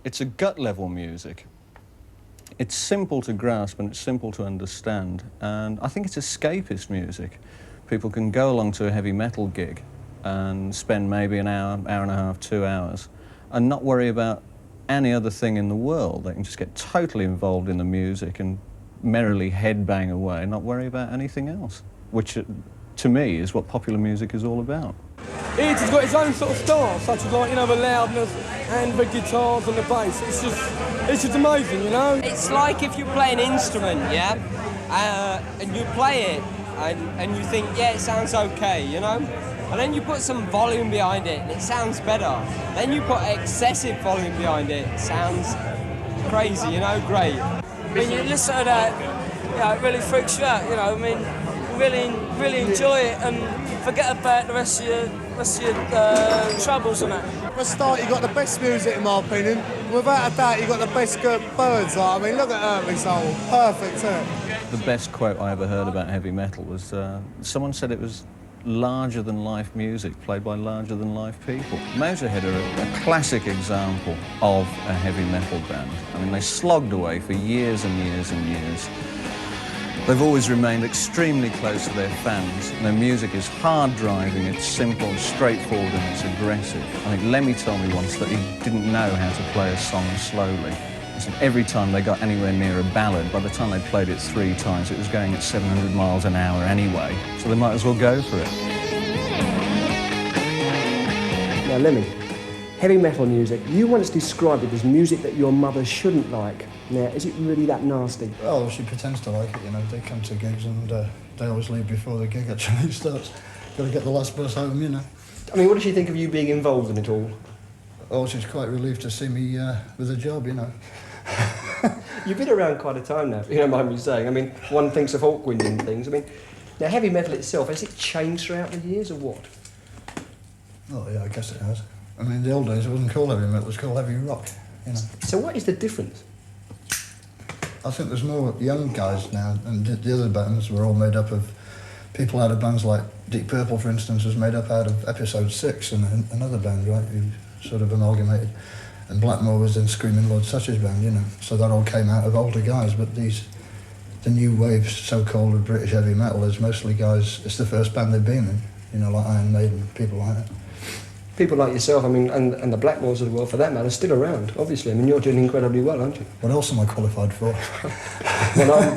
It's a gut-level music. It's simple to grasp and it's simple to understand, and I think it's escapist music. People can go along to a heavy metal gig and spend maybe an hour, hour and a half, 2 hours, and not worry about any other thing in the world. They can just get totally involved in the music and merrily headbang away, not worry about anything else, which, to me, is what popular music is all about. Each has got its own sort of style, such as, like, you know, the loudness and the guitars and the bass. It's just amazing, you know? It's like if you play an instrument, yeah, and you play it, and you think, yeah, it sounds okay, you know? And then you put some volume behind it, and it sounds better. Then you put excessive volume behind it, it sounds crazy, you know, great. When you listen to that, you know, it really freaks you out, you know, I mean, really enjoy it and forget about the rest of your troubles and that. For a start, you got the best music in my opinion. Without a doubt, you got the best good birds. I mean, look at Riverside, perfect, isn't it? The best quote I ever heard about heavy metal was, someone said it was larger-than-life music played by larger-than-life people. Motorhead are a classic example of a heavy metal band. I mean, they slogged away for years and years and years. They've always remained extremely close to their fans, and their music is hard-driving, it's simple, straightforward, and it's aggressive. I think Lemmy told me once that he didn't know how to play a song slowly. He said every time they got anywhere near a ballad, by the time they played it 3 times, it was going at 700 miles an hour anyway, so they might as well go for it. Now, Lemmy, heavy metal music, you once described it as music that your mother shouldn't like. Now, is it really that nasty? Well, she pretends to like it, you know. They come to gigs and they always leave before the gig actually starts. Got to get the last bus home, you know. I mean, what does she think of you being involved in it all? Oh, she's quite relieved to see me with a job, you know. You've been around quite a time now, if you don't mind me saying. I mean, one thinks of Hawkwind and things. I mean, now, heavy metal itself, has it changed throughout the years or what? Oh, yeah, I guess it has. I mean, in the old days it wasn't called heavy metal, it was called heavy rock, you know. So what is the difference? I think there's more young guys now, and the other bands were all made up of people out of bands like Deep Purple, for instance, was made up out of Episode 6 and another band, right, who sort of amalgamated. And Blackmore was in Screaming Lord Sutch's band, you know, so that all came out of older guys, but the new wave, so-called of British heavy metal, is mostly guys, it's the first band they've been in, you know, like Iron Maiden, people like that. People like yourself, I mean, and the Blackmores of the world, for that matter, are still around, obviously. I mean, you're doing incredibly well, aren't you? What else am I qualified for?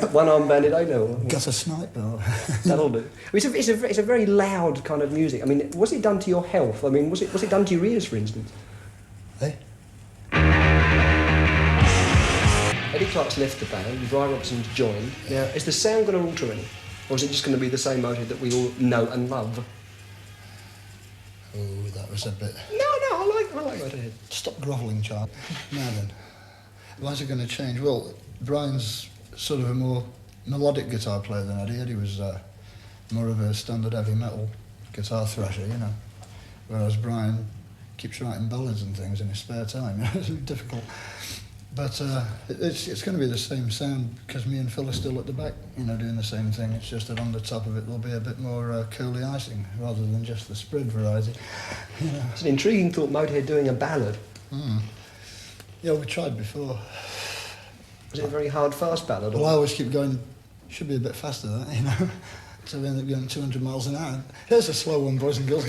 One-armed bandit, I know. Got a sniper. That'll do. It's a very loud kind of music. I mean, was it done to your health? I mean, was it done to your ears, for instance? Hey? Eddie Clark's left the band, Brian Robertson's joined. Now, is the sound going to alter any? Or is it just going to be the same Motorhead that we all know and love? Oh, that was a bit... No, I like Motorhead. Stop grovelling, child. Now then, why is it going to change? Well, Brian's sort of a more melodic guitar player than Eddie. Eddie was more of a standard heavy metal guitar thrasher, you know. Whereas Brian keeps writing ballads and things in his spare time. It's difficult. But it's going to be the same sound because me and Phil are still at the back, you know, doing the same thing. It's just that on the top of it there'll be a bit more curly icing rather than just the spread variety. You know. It's an intriguing thought, Motorhead doing a ballad. Mm. Yeah, we tried before. Was it a very hard, fast ballad? Well, I always keep going, should be a bit faster than that, you know. So we end up going 200 miles an hour. Here's a slow one, boys and girls.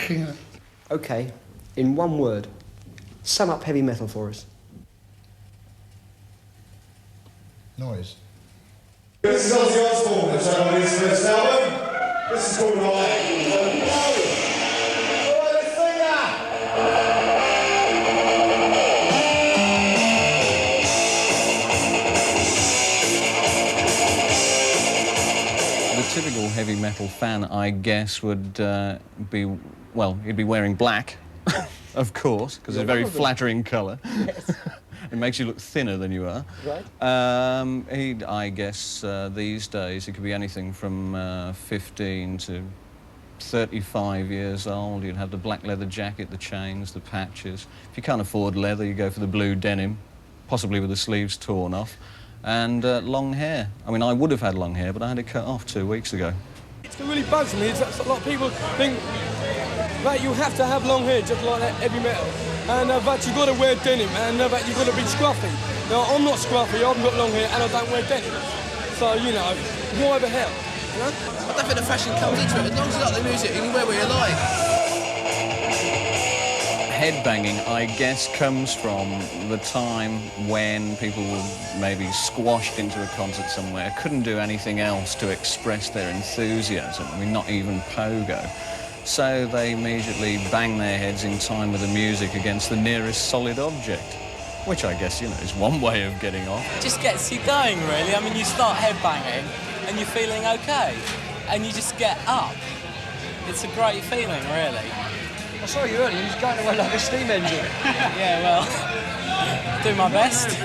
You know. OK, in one word, sum up heavy metal for us. Noise. This is Ozzy Osbourne, which I on his first album. This is called Enlighten. Let's sing that! The typical heavy metal fan, I guess, would be, well, he'd be wearing black, of course, because it's a very flattering colour. Yes. It makes you look thinner than you are. Right. I guess these days it could be anything from 15 to 35 years old. You'd have the black leather jacket, the chains, the patches. If you can't afford leather, you go for the blue denim, possibly with the sleeves torn off, and long hair. I mean, I would have had long hair, but I had it cut off 2 weeks ago. It's really bugs me. A lot of people think that you have to have long hair just like that heavy metal. and that you've got to wear denim, and that you've got to be scruffy. Now, I'm not scruffy, I've got long hair, and I don't wear denim. So, you know, why the hell? You know? I don't think the fashion comes into it. As long as you like the music, you can wear what you like. Headbanging, I guess, comes from the time when people were maybe squashed into a concert somewhere, couldn't do anything else to express their enthusiasm. I mean, not even pogo. So they immediately bang their heads in time with the music against the nearest solid object, which I guess, you know, is one way of getting off. It just gets you going, really. I mean, you start headbanging and you're feeling OK, and you just get up. It's a great feeling, really. I saw you earlier, you was going away like a steam engine. Yeah, well, do my best.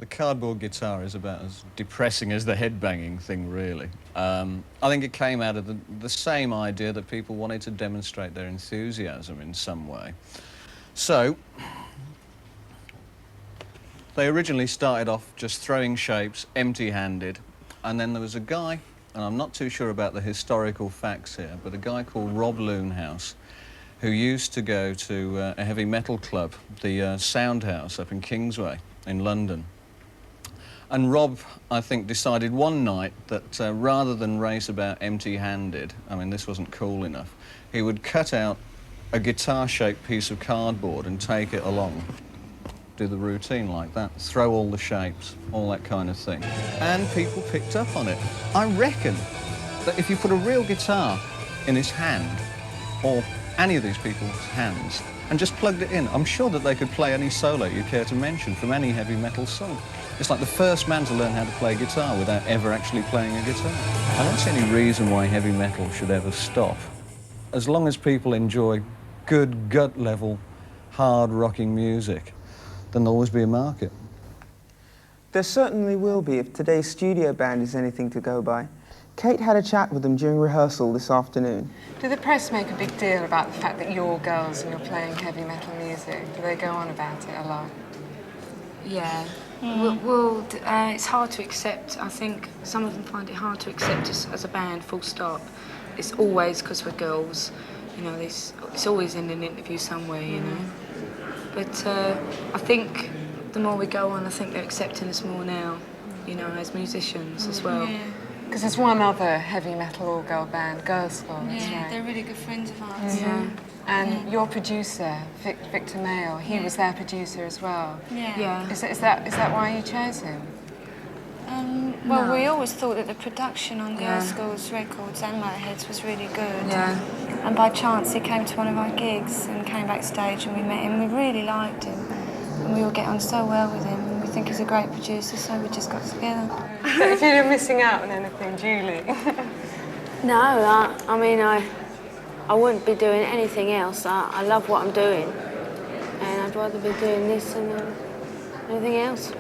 The cardboard guitar is about as depressing as the headbanging thing, really. I think it came out of the same idea that people wanted to demonstrate their enthusiasm in some way. So, they originally started off just throwing shapes, empty-handed, and then there was a guy, and I'm not too sure about the historical facts here, but a guy called Rob Loonhouse, who used to go to a heavy metal club, the Soundhouse up in Kingsway in London. And Rob, I think, decided one night that rather than race about empty-handed, I mean, this wasn't cool enough, he would cut out a guitar-shaped piece of cardboard and take it along, do the routine like that, throw all the shapes, all that kind of thing. And people picked up on it. I reckon that if you put a real guitar in his hand, or any of these people's hands, and just plugged it in, I'm sure that they could play any solo you care to mention from any heavy metal song. It's like the first man to learn how to play guitar without ever actually playing a guitar. I don't see any reason why heavy metal should ever stop. As long as people enjoy good, gut-level, hard rocking music, then there'll always be a market. There certainly will be if today's studio band is anything to go by. Kate had a chat with them during rehearsal this afternoon. Do the press make a big deal about the fact that you're girls and you're playing heavy metal music? Do they go on about it a lot? Yeah. Well, it's hard to accept. I think some of them find it hard to accept us as a band, full stop. It's always because we're girls. You know, it's always in an interview somewhere, you know. But I think the more we go on, I think they're accepting us more now, you know, as musicians as well. Yeah. Because there's one other heavy metal all-girl band, Girls School, that's right. They're really good friends of ours. Yeah. And your producer, Victor Mayle, he was their producer as well. Yeah. Is that why you chose him? Well, we always thought that the production on Girls School's records and Motorhead's was really good. Yeah. And by chance, he came to one of our gigs and came backstage and we met him. We really liked him. And we all get on so well with him. And we think he's a great producer, so we just got together. If you're missing out on anything, Julie? No, I mean, I wouldn't be doing anything else. I love what I'm doing. And I'd rather be doing this than anything else.